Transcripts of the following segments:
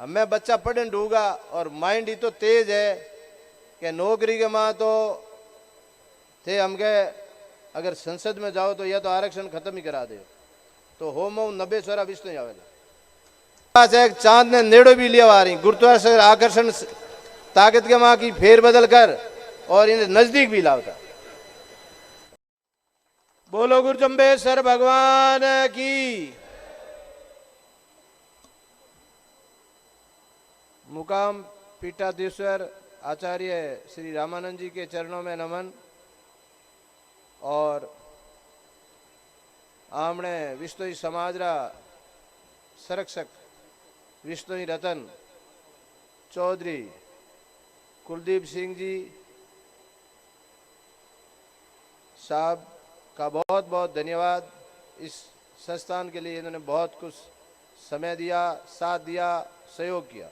हमें बच्चा पढ़ने ढूंगा और माइंड ही तो तेज है कि नौकरी के माँ तो थे हम के अगर संसद में जाओ तो या तो आरक्षण खत्म ही करा दे तो होम 90 स्वरा विश्व नहीं आवेला। एक चांद ने नेड़ो भी लिया आ रही गुरुत्वाकर्षण आकर्षण ताकत के माँ की फेर बदल कर और इन्हें नजदीक भी लाता। बोलो गुरु जम्बेश्वर भगवान की। मुकाम पीठाधीश्वर आचार्य श्री रामानंद जी के चरणों में नमन और आमणे विश्वई समाजरा संरक्षक विश्वई रतन चौधरी कुलदीप सिंह जी साहब का बहुत बहुत धन्यवाद। इस संस्थान के लिए इन्होंने बहुत कुछ समय दिया, साथ दिया, सहयोग किया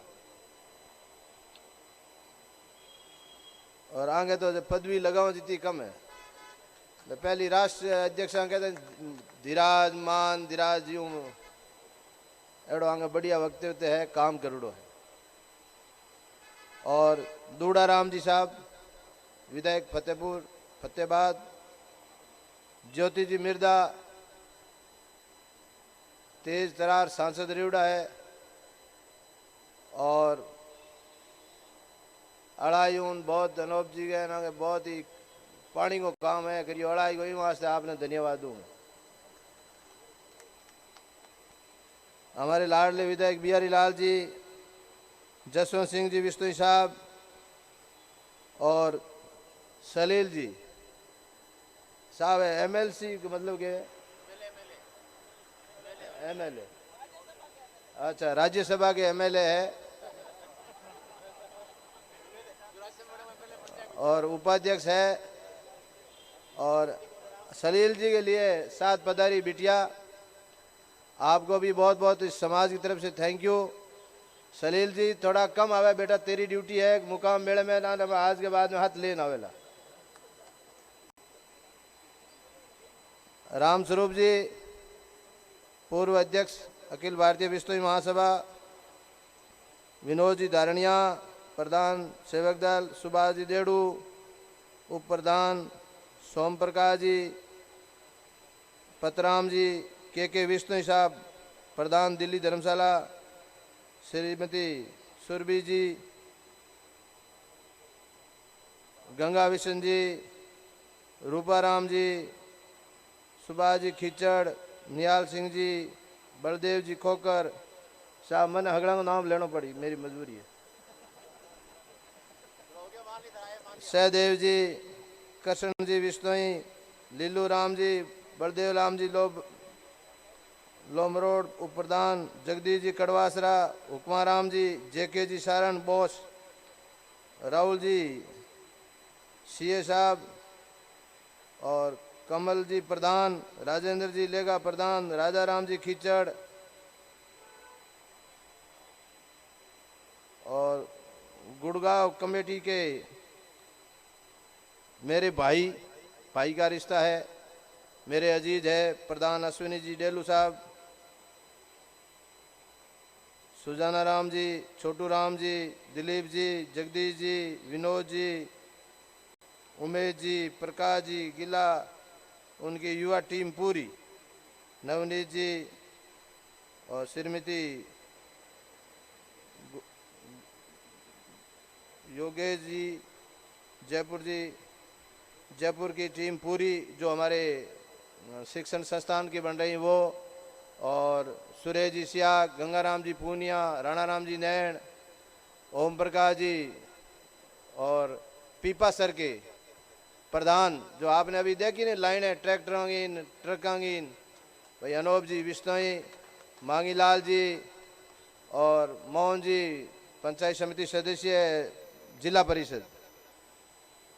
और आगे तो पदवी लगाओ जितनी कम है। तो पहली राष्ट्रीय अध्यक्ष कहते हैं धीराज मान धीराज जी एड़ो आगे बढ़िया वक्तव्य है, काम करोड़ो है। और दूड़ा राम जी साहब विधायक फतेहपुर फतेहाबाद, ज्योति जी मिर्दा तेज तरार सांसद रेवड़ा है और अड़ायून बहुत अनोप जी गए ना बहुत ही पानी को काम है करिए अड़ाई को वास्ते आपने धन्यवाद दूँ। हमारे लाडले विधायक बिहारी लाल जी, जसवंत सिंह जी विश्नोई साहब और सलील जी साहब है एमएलसी का मतलब क्या है? एमएलए, अच्छा राज्यसभा के एमएलए है और उपाध्यक्ष है। और सलील जी के लिए 7 पधारी बिटिया, आपको भी बहुत बहुत इस समाज की तरफ से थैंक यू। सलील जी थोड़ा कम आवे बेटा, तेरी ड्यूटी है मुकाम मेले में ना आज के बाद में हाथ लेना आवेला। राम स्वरूप जी पूर्व अध्यक्ष अखिल भारतीय विश्नोई महासभा, विनोद जी धारणिया प्रधान सेवक दल, सुभाष जी देड़ू उप प्रधान, सोम प्रकाश जी, पतराम जी, के विश्नोई साहब प्रधान दिल्ली धर्मशाला, श्रीमती सुरभि जी, गंगा विशन जी, रूपाराम जी, सुभाष जी खिचड़, निहाल सिंह जी, बलदेव जी खोकर साहब, मैंने हगड़ा को नाम लेना पड़ी मेरी मजबूरी है। सहदेव जी, कृष्ण जी विश्नोई, लीलू राम जी, बलदेव राम जी लोमरोड उप प्रधान, जगदीश जी कड़वासरा, हुक्मा राम जी, जेके जी सारण बोस, राहुल जी सीए साहब और कमल जी प्रधान, राजेंद्र जी लेगा प्रधान, राजा राम जी खिचड़ और गुड़गांव कमेटी के मेरे भाई का रिश्ता है, मेरे अजीज है प्रधान अश्विनी जी डेलू साहब, सुजाना राम जी, छोटू राम जी, दिलीप जी, जगदीश जी, विनोद जी, उमेश जी, प्रकाश जी गिला, उनकी युवा टीम पूरी, नवनीत जी और श्रीमती योगेश जी, जयपुर की टीम पूरी जो हमारे शिक्षण संस्थान की बन रही वो, और सुरेश जी सिया, गंगाराम जी पूनिया, राणा राम जी नैन, ओम प्रकाश जी और पीपा सर के प्रधान जो आपने अभी देखी ना लाइन है ट्रैक्टरों की ट्रकों की, भाई अनोप जी विश्नोई, मांगीलाल जी और मोहन जी पंचायत समिति सदस्य जिला परिषद,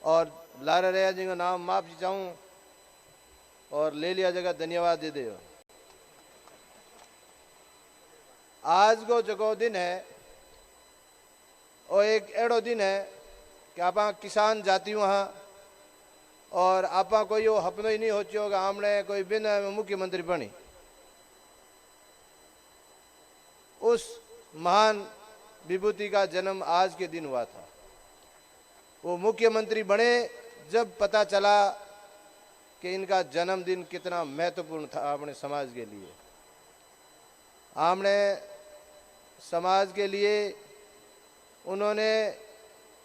और लारा रया जी का नाम माफ चाहूँ और ले लिया जगह धन्यवाद दे दे। आज को जगो दिन है और एक एड़ो दिन है कि आप किसान जाति वहाँ और आप कोई वो हपनो ही नहीं हो कि हमने कोई बिन मुख्यमंत्री बनी। उस महान विभूति का जन्म आज के दिन हुआ था। वो मुख्यमंत्री बने जब पता चला कि इनका जन्मदिन कितना महत्वपूर्ण था अपने समाज के लिए। हमने समाज के लिए उन्होंने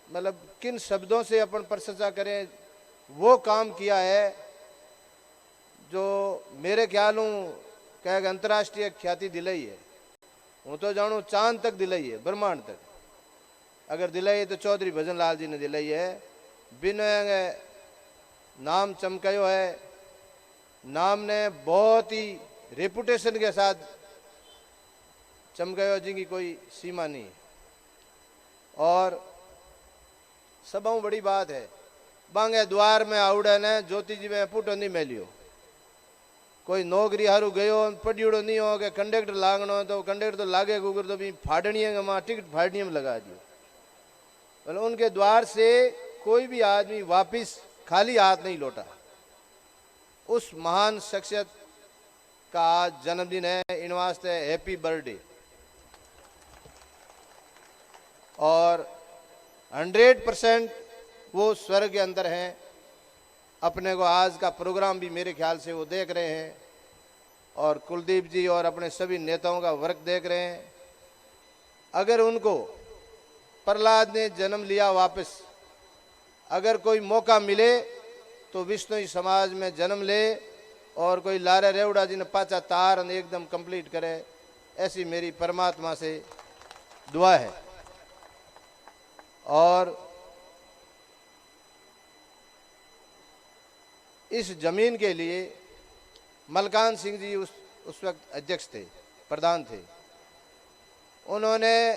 मतलब किन शब्दों से अपन प्रशंसा करें, वो काम किया है जो मेरे ख्याल कह अंतर्राष्ट्रीय ख्याति दिलाई है। हूँ तो जानू चांद तक दिलाई है, ब्रह्मांड तक अगर दिलाई है तो चौधरी भजन लाल जी ने दिलाई है। बिन नाम चमकायो है, नाम ने बहुत ही रेपुटेशन के साथ चमकायो जी की कोई सीमा नहीं है। और सबों बड़ी बात है, बांगे द्वार में आवड़े ने ज्योति जी में पुटो नहीं मेलियो। कोई नौकरी हारू गयो पढ़ियोड़ो नहीं हो कि कंडक्टर लागनो तो कंडक्टर तो लागे गुगर तो भी फाड़निए वहाँ टिकट फाड़निए में लगा दियो। मतलब उनके द्वार से कोई भी आदमी वापिस खाली हाथ नहीं लौटा। उस महान शख्सियत का आज जन्मदिन है, इन वास्ते हैप्पी बर्थडे। और 100% वो स्वर्ग के अंदर हैं। अपने को आज का प्रोग्राम भी मेरे ख्याल से वो देख रहे हैं और कुलदीप जी और अपने सभी नेताओं का वर्क देख रहे हैं। अगर उनको प्रहलाद ने जन्म लिया वापस, अगर कोई मौका मिले तो विष्णु समाज में जन्म ले और कोई लारे रेवड़ा जी ने पाचा तार एकदम कंप्लीट करे, ऐसी मेरी परमात्मा से दुआ है। और इस जमीन के लिए मलकान सिंह जी उस वक्त अध्यक्ष थे, प्रधान थे। उन्होंने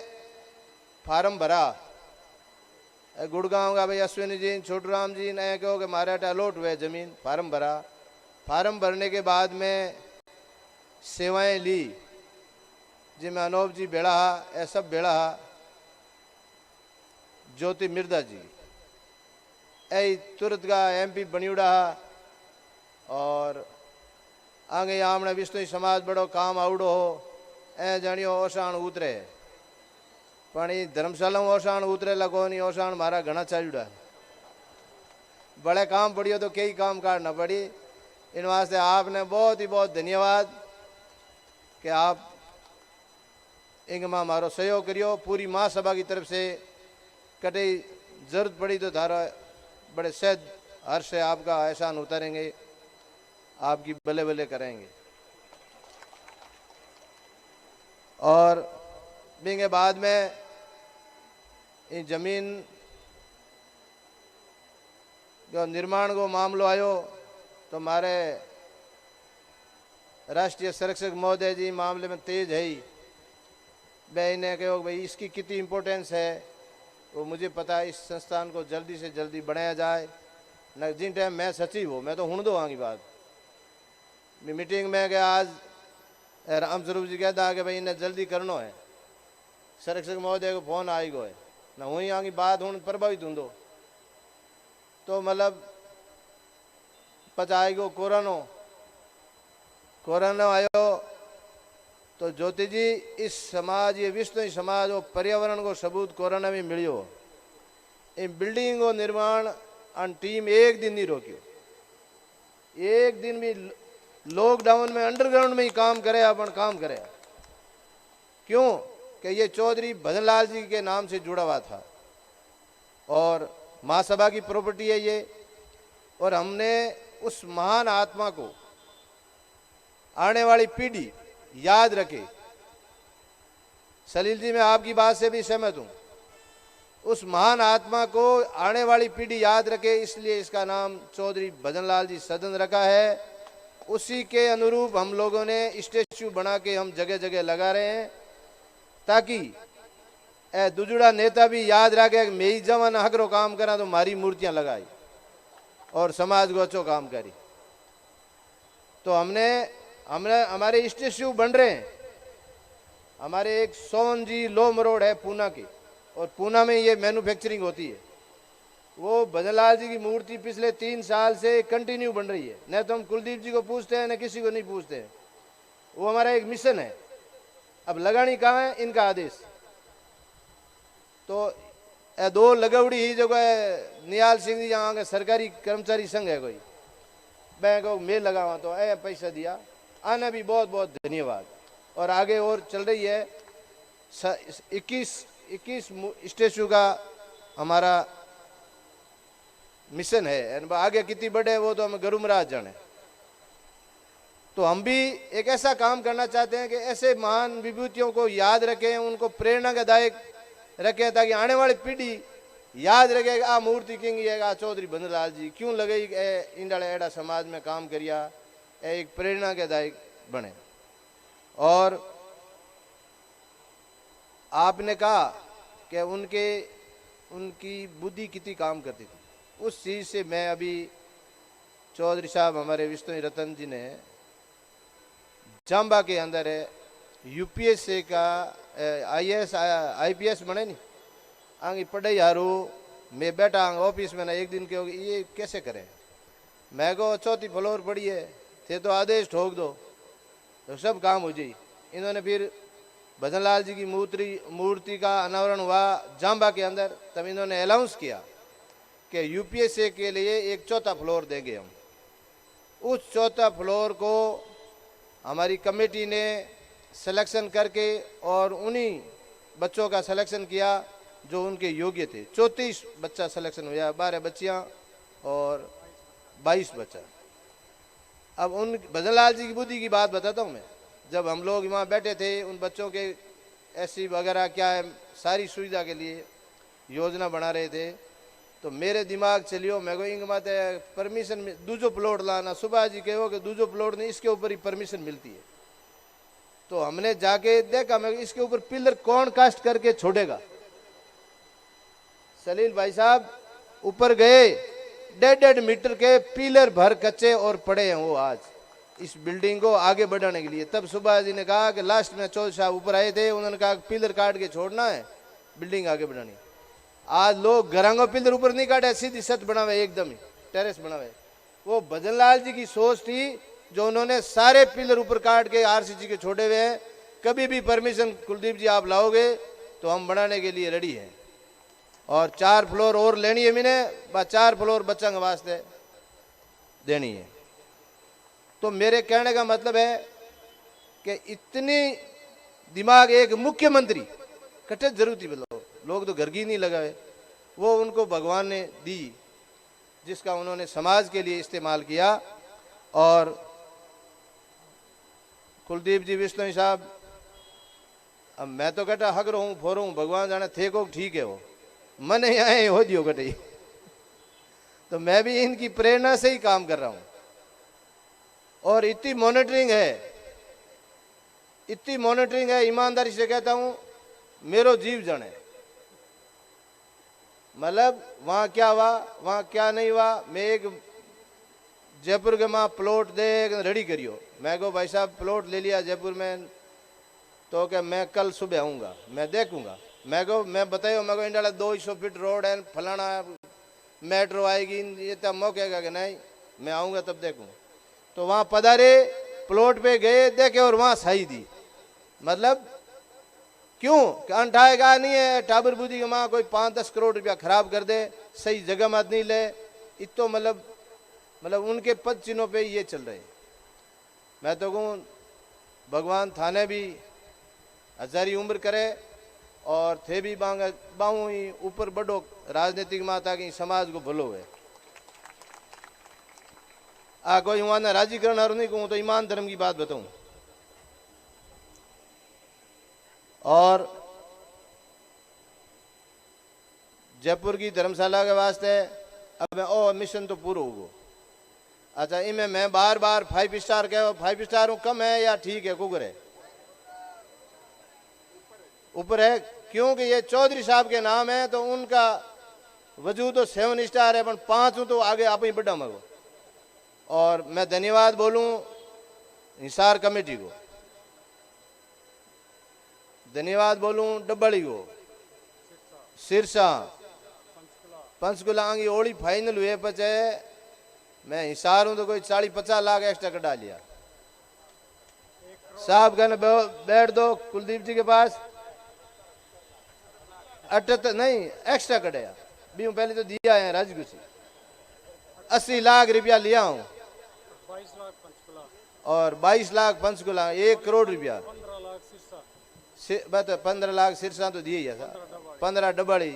फार्म भरा गुड़गांव का, भाई अश्विनी जी छोटूराम जी ने कहो कि मारे अलॉट हुए जमीन। फार्म भरा, फार्म भरने के बाद में सेवाएं ली, जिनमें अनूप जी बेड़ा, ए सब बेड़ा, ज्योति मिर्दा जी ऐ तुरंत का MP बनियोड़ा। और आगे आमने विष्णु समाज बड़ो काम आवड़ो हो, ए जानियो ओसाण उतरे। पण धर्मशाला ओसाण उतरे लगो नहीं, ओसाण मारा घना चालूड़ा। बड़े काम पड़ियो तो कई काम काटना पड़ी। इन वास्ते आपने बहुत ही बहुत धन्यवाद कि आप इनमें मारो सहयोग करियो। पूरी महासभा की तरफ से कटे जरूरत पड़ी तो धारा बड़े सहज हर्ष से आपका एहसान उतारेंगे, आपकी बल्ले बल्ले करेंगे। और के बाद में ये जमीन जो निर्माण को मामलो आयो तो हमारे राष्ट्रीय संरक्षक महोदय जी मामले में तेज है ही। मैं इन्हें कहो भाई इसकी कितनी इम्पोर्टेंस है वो मुझे पता है। इस संस्थान को जल्दी से जल्दी बनाया जाए। न जिन टाइम मैं सचिव हूँ, मैं तो हुण दो आगे बात मीटिंग में गया आज राम स्वरूप जी कहता कि भाई इन्हें जल्दी करना है। संरक्षक महोदय को फोन आई गो है ना, वहीं आगे बात हूँ प्रभावित हूँ तो मतलब पचाई गो कोरोना आयो तो ज्योति जी इस समाज ये विष्णु समाज और पर्यावरण को सबूत कोरोना में मिलियो। इन बिल्डिंग को निर्माण अन टीम एक दिन नहीं रोकियो, एक दिन भी लॉकडाउन में अंडरग्राउंड में ही काम करे, अपन काम करे। क्यों कि ये चौधरी भजन लाल जी के नाम से जुड़ा हुआ था और महासभा की प्रॉपर्टी है ये। और हमने उस महान आत्मा को आने वाली पीढ़ी याद रखे। सलील जी मैं आपकी बात से भी सहमत हूं। उस महान आत्मा को आने वाली पीढ़ी याद रखे, इसलिए इसका नाम चौधरी भजन लाल जी सदन रखा है। उसी के अनुरूप हम लोगों ने स्टैच्यू बना के हम जगह जगह लगा रहे हैं ताकि दुजुड़ा नेता भी याद रखे कि मेरी जवान हकरो काम करा तो मारी मूर्तियां लगाई और समाज को अच्छो काम करी। तो हमने हमारे स्टैच्यू बन रहे हैं। हमारे एक सोन जी लोम रोड है पूना की, और पूना में ये मैन्युफैक्चरिंग होती है। वो भजनलाल जी की मूर्ति पिछले 3 साल से कंटिन्यू बन रही है। न तो हम कुलदीप जी को पूछते हैं न किसी को नहीं पूछते हैं। वो हमारा एक मिशन है। अब लगानी कहाँ है, इनका आदेश। तो ए दो लगवड़ी ही जो है निहाल सिंह जी यहाँ के सरकारी कर्मचारी संघ है कोई बैंक मेल लगावा तो ए पैसा दिया आना भी बहुत बहुत धन्यवाद। और आगे और चल रही है 21 स्टेचू का हमारा मिशन है। आगे कितनी बड़े वो तो हमें गुरु महाराज जाने। तो हम भी एक ऐसा काम करना चाहते हैं कि ऐसे महान विभूतियों को याद रखें, उनको प्रेरणा का दायक रखें, ताकि आने वाली पीढ़ी याद रखे आ मूर्ति किंग ये आ चौधरी बंदलाल जी क्यों लगे इंडाले एड़ा समाज में काम करिया, एक प्रेरणा के दायक बने। और आपने कहा कि उनकी बुद्धि कितनी काम करती थी, उस चीज से मैं अभी चौधरी साहब हमारे विष्णु रतन जी ने जाम्बा के अंदर है यूपीएससी का आईएएस आईपीएस बने नहीं आगे पढ़ाई हारू मैं बैठा ऑफिस में ना एक दिन के होगी ये कैसे करें। मैं को चौथी फ्लोर पड़ी है थे तो आदेश ठोक दो तो सब काम हो जाए। इन्होंने फिर भजनलाल जी की मूर्ति का अनावरण हुआ जाम्बा के अंदर, तब इन्होंने अनाउंस किया कि यूपीएससी के लिए एक चौथा फ्लोर देंगे हम। उस चौथा फ्लोर को हमारी कमेटी ने सिलेक्शन करके और उन्हीं बच्चों का सिलेक्शन किया जो उनके योग्य थे। 34 बच्चा सिलेक्शन हुआ, 12 बच्चियां और 22 बच्चा। अब उन भजनलाल जी की बुद्धि की बात बताता हूँ मैं। जब हम लोग वहाँ बैठे थे उन बच्चों के एससी वगैरह क्या है सारी सुविधा के लिए योजना बना रहे थे, तो मेरे दिमाग चलियो मैं को इंग माते परमिशन दूजो प्लॉट लाना, सुबह जी कहो कि दूजो प्लॉट नहीं इसके ऊपर ही परमिशन मिलती है। तो हमने जाके देखा मैं इसके ऊपर पिलर कौन कास्ट करके छोड़ेगा। सलील भाई साहब ऊपर गए, 1.5 मीटर के पिलर भर कच्चे और पड़े हैं वो आज इस बिल्डिंग को आगे बढ़ाने के लिए। तब सुबह जी ने कहा कि लास्ट में चौधरी साहब ऊपर आए थे, उन्होंने कहा पिलर काट के छोड़ना है बिल्डिंग आगे बढ़ानी। आज लोग घरांगो पिलर ऊपर नहीं काटे, सीधी छत बनावे एकदम ही टेरेस बनावे। वो भजनलाल जी की सोच थी जो उन्होंने सारे पिलर ऊपर काट के आरसीसी के छोड़े हुए हैं। कभी भी परमिशन कुलदीप जी आप लाओगे तो हम बनाने के लिए रेडी हैं। और 4 फ्लोर और लेनी है मैंने, 4 फ्लोर बच्चा के वास्ते देनी है। तो मेरे कहने का मतलब है कि इतनी दिमाग एक मुख्यमंत्री कटे जरूरत ही लोग तो घर की नहीं लगाए, वो उनको भगवान ने दी जिसका उन्होंने समाज के लिए इस्तेमाल किया। और कुलदीप जी विष्णु साहब, अब मैं तो कहता हक रहूं फोरू हूं, भगवान जाने थे को ठीक है वो मन आए हो दियो कटे। तो मैं भी इनकी प्रेरणा से ही काम कर रहा हूं। और इतनी मॉनिटरिंग है, ईमानदारी से कहता हूं मेरो जीव जाने। मतलब वहां क्या हुआ वहां क्या नहीं हुआ। मैं एक जयपुर के माँ प्लॉट दे रेडी करियो, मैं को भाई साहब प्लॉट ले लिया जयपुर में, तो क्या मैं कल सुबह आऊँगा मैं देखूंगा। मैं बताइयो मैं को इंडिया 200 फीट रोड है फलाना मेट्रो आएगी, ये तब मौके का कि नहीं मैं आऊँगा तब देखूँगा। तो वहाँ पधारे प्लॉट पे गए देखे और वहाँ सही दी। मतलब क्यों कि अंठाएगा नहीं है टाबर बुद्धि के माँ कोई 5-10 करोड़ रुपया खराब कर दे, सही जगह मत नहीं ले। इतो मतलब उनके पद चिन्हों पे ये चल रहे। मैं तो कहूँ भगवान थाने भी हजारी उम्र करे और थे भी बाहू ही ऊपर बढ़ो राजनीतिक माता की समाज को भलो है। कोई वहां ना राजी करना नहीं कहूँ तो ईमान धर्म की बात बताऊं। और जयपुर की धर्मशाला के वास्ते अब मिशन तो पूरा होगा। अच्छा इनमें मैं बार 5 स्टार कहो, 5 स्टार हूँ कम है या ठीक है कुकर है ऊपर है, क्योंकि ये चौधरी साहब के नाम है तो उनका वजूद तो 7 स्टार है, पर 5 हूँ तो आगे आप ही बढ़ा मगो। और मैं धन्यवाद बोलूं हिसार कमेटी को, धन्यवाद बोलूं डब्बड़ी को, सिरसा पंचकुला आंगी ओली फाइनल हुए पचे मैं हिसार हूं तो कोई 40-50 लाख एक्स्ट्रा कटा लिया। साहब कहने बैठ दो कुलदीप जी के पास। 78 नहीं एक्स्ट्रा कटाया भी हूँ, पहले तो दिया है राजगुसी 80 लाख रुपया लिया हूँ 22 लाख पंचकुला और 22 लाख पंचकुला 1 करोड़ रुपया 15 लाख सिरसा बस 15 लाख सिरसा तो दिए ही है 15 डबड़ी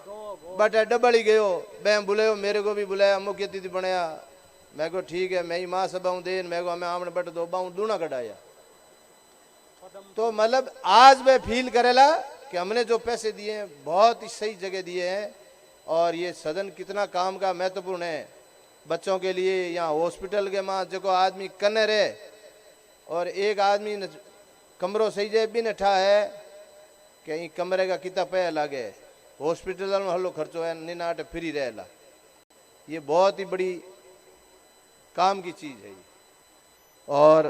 दो बट डबड़ी गयो मैं बुलायो मेरे को भी बुलाया मुख्य अतिथि बनाया मैं को ठीक है मैं ही माँ सब देन मैं को हमें आमने बट दो बाऊ दूना कटाया। तो मतलब आज मैं फील करेला कि हमने जो पैसे दिए हैं बहुत ही सही जगह दिए हैं और ये सदन कितना काम का महत्वपूर्ण है बच्चों के लिए। यहाँ हॉस्पिटल के माँ जो आदमी कन्ने रहे और एक आदमी कमरों सही जे भी नठा है कहीं कमरे का कितना पैसा लागे हॉस्पिटल में हल्लो खर्चो है निनाट फ्री रहेला। ये बहुत ही बड़ी काम की चीज है। और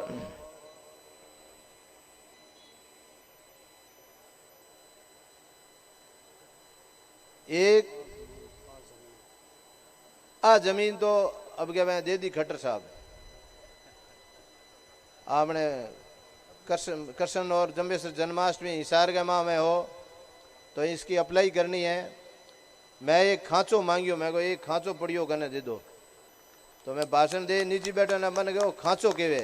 एक जमीन तो अब क्या मैं दे दी खट्टर साहब आपने कृष्ण और जम्बेश्वर जन्माष्टमी हिसार के माह में हो तो इसकी अप्लाई करनी है। मैं एक खांचो मांगियो मैं को एक खांचो पड़ियो कने दे दो तो मैं भाषण दे नीचे बैठा ना बन गयो खांचो केवे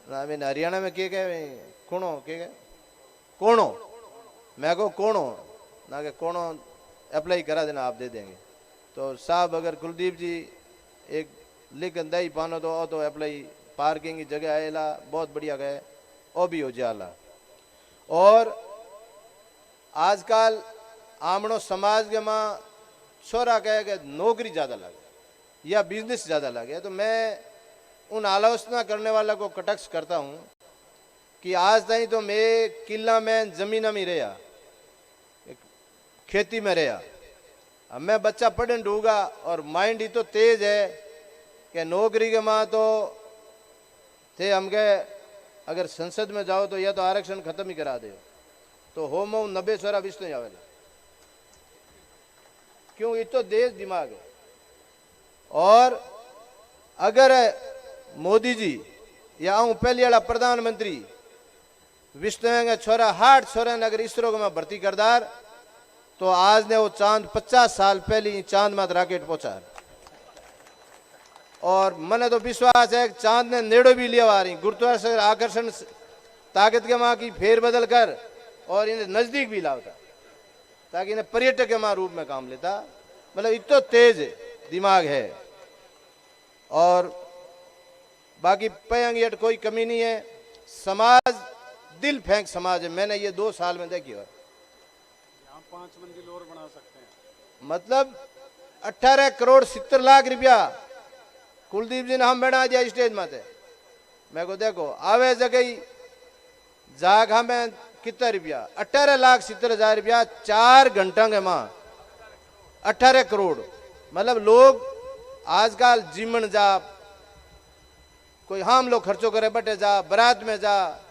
ना मैं हरियाणा में के कहे कोणो के कोणो मैं को कोणो ना के कोणो अप्लाई करा देना आप दे देंगे। तो साहब अगर कुलदीप जी एक लिख दही पानो तो अप्लाई पार्किंग की जगह आएला बहुत बढ़िया गए वो भी हो जाला। और आजकल आमणो समाज के माँ छोरा कहे कि नौकरी ज़्यादा लगे या बिजनेस ज़्यादा लगे तो मैं उन आलोचना करने वाला को कटाक्ष करता हूँ कि आज तक तो मैं किला में जमीन में रहा खेती में रहा अब मैं बच्चा पढ़ने ढूंगा और माइंड ही तो तेज है कि नौकरी के माँ तो थे हम के अगर संसद में जाओ तो या तो आरक्षण खत्म ही करा दे तो हो मऊ 90 सोरा बीस नहीं आवेला क्यों ये तो देश दिमाग है। और अगर मोदी जी या आऊँ पहले वाला प्रधानमंत्री विष्णु छोरा हार्ट छोरा ने अगर इसरो में भर्ती करदार तो आज ने वो चांद 50 साल पहले चांद में रॉकेट पहुंचा और मने तो विश्वास है चांद ने नेड़ो भी लिया आ रही गुरुत्वाकर्षण आकर्षण ताकत के माँ की फेर बदल कर और इन्हें नजदीक भी लाता ताकि इन्हें पर्यटक के माँ रूप में काम लेता मतलब इतना तेज दिमाग है। और बाकी पयंग कोई कमी नहीं है समाज दिल फेंक समाज है मैंने ये 2 साल में देखी है। यहाँ 5 मंजिल और बना सकते हैं मतलब 18 करोड़ 70 लाख रुपया कुलदीप जी ने हम बैठा दिया स्टेज में थे मैं को देखो आवे जगह जाग हमें कितना रुपया 18 लाख 70 हजार रुपया 4 घंटा के माँ 18 करोड़ मतलब लोग आजकल जीवन जा कोई हम लोग खर्चो करे बटे जा बारात में जा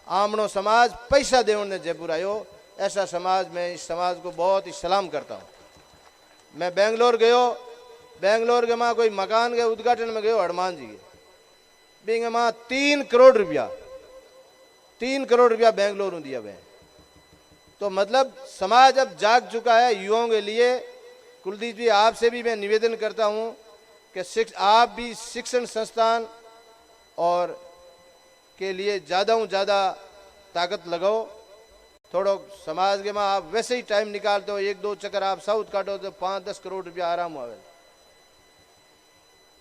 आमनो समाज पैसा देवन ने जयपुर आयो ऐसा समाज में इस समाज को बहुत ही सलाम करता हूँ। मैं बेंगलोर गयो बेंगलोर के माँ कोई मकान के उद्घाटन में गयो हनुमान जी के बिंग माँ 3 करोड़ रुपया बेंगलोर दिया गया। तो मतलब समाज अब जाग चुका है युवाओं के लिए। कुलदीप जी आपसे भी मैं निवेदन करता हूं कि आप भी शिक्षण संस्थान और के लिए ज़्यादा ताकत लगाओ थोड़ो समाज के माँ आप वैसे ही टाइम निकालते हो 1-2 चक्कर आप साउथ काटो तो 5-10 करोड़ रुपया आराम आवे।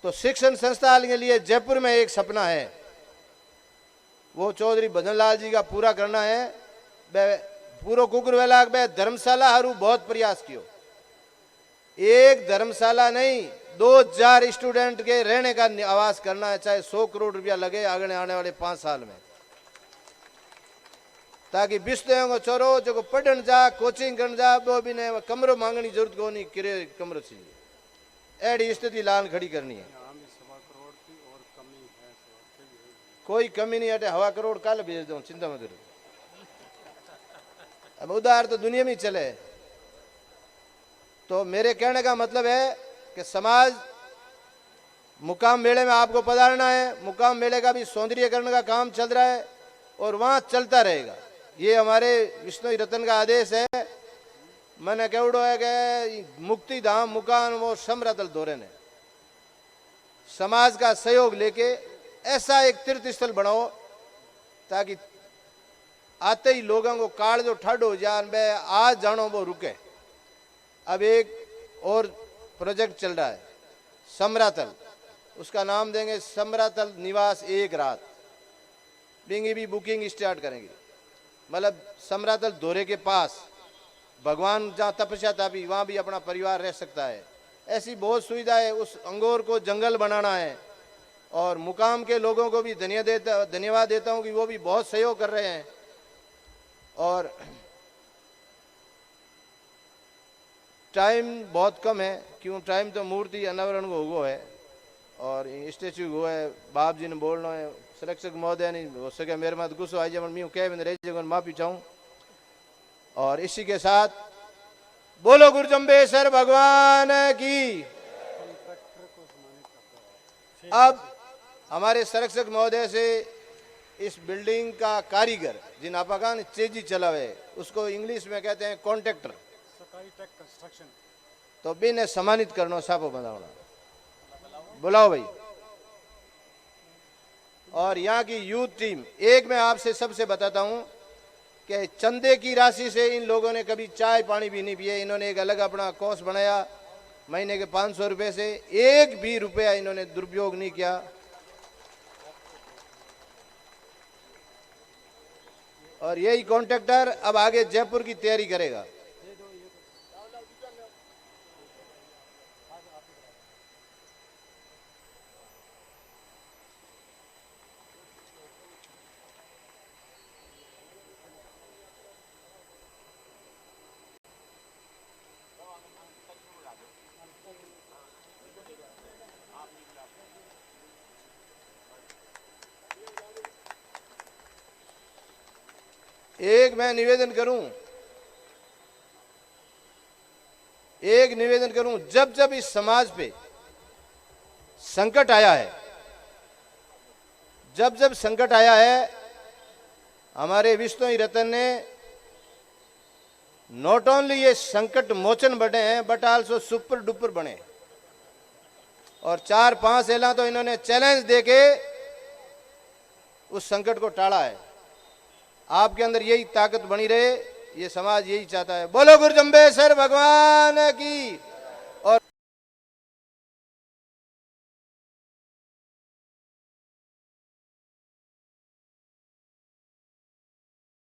तो शिक्षण संस्थान के लिए जयपुर में एक सपना है वो चौधरी भजनलाल जी का पूरा करना है। पूरो कुकुरवेला में धर्मशाला हरू बहुत प्रयास कियो एक धर्मशाला नहीं 2000 स्टूडेंट के रहने का आवास करना है चाहे 100 करोड़ रुपया लगे आगे आने वाले 5 साल में ताकि बिस्ते को चोरो जो पढ़न जा कोचिंग करने जा वो भी ने कमरो मांगनी जरूरत को नहीं किरे कमरो चाहिए एडी स्थिति लान खड़ी करनी है। कोई कमी नहीं हटे 1.25 करोड़ कल भेज दो चिंता मत करो। अब उधार तो दुनिया में चले। तो मेरे कहने का मतलब है कि समाज मुकाम मेले में आपको पधारना है। मुकाम मेले का भी सौंदर्यीकरण का काम चल रहा है और वहां चलता रहेगा। ये हमारे विष्णु रतन का आदेश है मैंने केवड़ो है कि मुक्ति धाम मुकान वो समरतल दौरे ने समाज का सहयोग लेके ऐसा एक तीर्थ स्थल बनाओ ताकि आते ही लोगों को काल जो ठंड हो जाए आज जानो वो रुके। अब एक और प्रोजेक्ट चल रहा है समरातल, उसका नाम देंगे समरातल निवास एक रात। बिंगी भी बुकिंग स्टार्ट करेंगे, मतलब समरातल दौरे के पास भगवान जहाँ तपस्या तापी वहाँ भी अपना परिवार रह सकता है। ऐसी बहुत सुविधा है। उस अंगोर को जंगल बनाना है और मुकाम के लोगों को भी धन्यवाद देता हूँ कि वो भी बहुत सहयोग कर रहे हैं। और टाइम बहुत कम है, क्यों टाइम तो मूर्ति अनावरण को हो है और स्टेचू हो है। बाप जी ने बोलना है संरक्षक महोदय नहीं हो सके मेरे मत गुस्सा आई जाए मैं कह रह जगह माफी चाहूँ। और इसी के साथ बोलो गुरु जम्बेश्वर भगवान की। अब हमारे संरक्षक महोदय से इस बिल्डिंग का कारीगर जिन आपाकान चेजी चला हुए उसको इंग्लिश में कहते हैं कॉन्ट्रैक्टर, कंस्ट्रक्शन, तो भी ने सम्मानित करना सापो बनाना बुलाओ भाई। और यहाँ की यूथ टीम, एक मैं आपसे सबसे बताता हूँ कि चंदे की राशि से इन लोगों ने कभी चाय पानी भी नहीं पिए। इन्होंने एक अलग अपना कोर्स बनाया, महीने के 500 रुपए से एक भी रुपया इन्होंने दुरुपयोग नहीं किया। और यही कॉन्ट्रैक्टर अब आगे जयपुर की तैयारी करेगा। एक मैं निवेदन करूं, जब जब इस समाज पे संकट आया है, जब संकट आया है, हमारे विष्णु रतन ने नॉट ओनली ये संकट मोचन बने हैं बट आल्सो सुपर डुपर बने। और 4-5 एला तो इन्होंने चैलेंज देके उस संकट को टाला है। आपके अंदर यही ताकत बनी रहे, ये समाज यही चाहता है। बोलो गुरु जम्बेश्वर भगवान की।